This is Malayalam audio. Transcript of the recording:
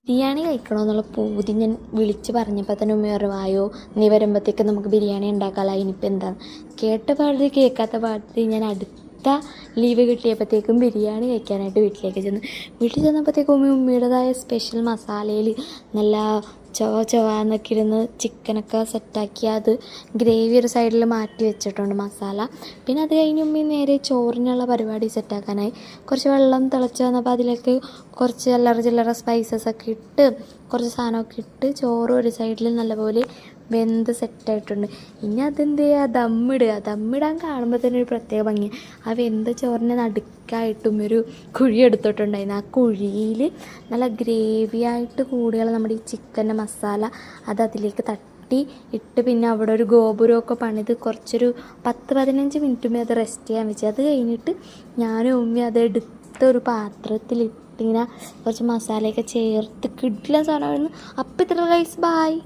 ബിരിയാണി കഴിക്കണമെന്നുള്ള പൂതി ഞാൻ വിളിച്ച് പറഞ്ഞപ്പോൾ തന്നെ ഉമ്മ അറിവായോ നീ വരുമ്പോഴത്തേക്ക് നമുക്ക് ബിരിയാണി ഉണ്ടാക്കാമല്ലോ. ഇനിയിപ്പോൾ എന്താണ് കേട്ട പാടി കേൾക്കാത്ത പാടി ഞാൻ അടുത്ത ലീവ് കിട്ടിയപ്പോഴത്തേക്കും ബിരിയാണി കഴിക്കാനായിട്ട് വീട്ടിലേക്ക് വീട്ടിൽ ചെന്നപ്പോഴത്തേക്കും ഉമ്മയുടേതായ സ്പെഷ്യൽ മസാലയിൽ നല്ല ചൊവ്വാന്നൊക്കെ ഇരുന്ന് ചിക്കനൊക്കെ സെറ്റാക്കി അത് ഗ്രേവി ഒരു സൈഡിൽ മാറ്റി വെച്ചിട്ടുണ്ട് മസാല. പിന്നെ അത് കഴിഞ്ഞ് ഉമ്മി നേരെ ചോറിനുള്ള പരിപാടി സെറ്റാക്കാനായി കുറച്ച് വെള്ളം തിളച്ച് വന്നപ്പോൾ അതിലേക്ക് കുറച്ച് ചില്ലറ സ്പൈസസ് ഒക്കെ ഇട്ട് കുറച്ച് സാധനമൊക്കെ ഇട്ട് ചോറ് ഒരു സൈഡിൽ നല്ലപോലെ വെന്ത് സെറ്റായിട്ടുണ്ട്. ഇനി അതെന്ത് ചെയ്യുക, ദമ്മിടാൻ കാണുമ്പോൾ തന്നെ ഒരു പ്രത്യേക ഭംഗി. ആ വെന്ത ചോറിന് നടുക്കായിട്ടും ഒരു കുഴി എടുത്തിട്ടുണ്ടായിരുന്നു. ആ കുഴിയിൽ നല്ല ഗ്രേവിയായിട്ട് കൂടിയുള്ള നമ്മുടെ ഈ ചിക്കൻ്റെ മസാല അത് അതിലേക്ക് തട്ടി ഇട്ട് പിന്നെ അവിടെ ഒരു ഗോപുരമൊക്കെ പണിത് കുറച്ചൊരു 10-15 മിനിറ്റുമേ അത് റെസ്റ്റ് ചെയ്യാൻ വെച്ചു. അത് കഴിഞ്ഞിട്ട് ഞാനും ഉമ്മി അത് എടുത്തൊരു പാത്രത്തിലിട്ട് ഇങ്ങനെ കുറച്ച് മസാലയൊക്കെ ചേർത്ത് കിടിലൻ സാധനമായിരുന്നു. അപ്പം ഇത്ര റൈസ് ബായ്.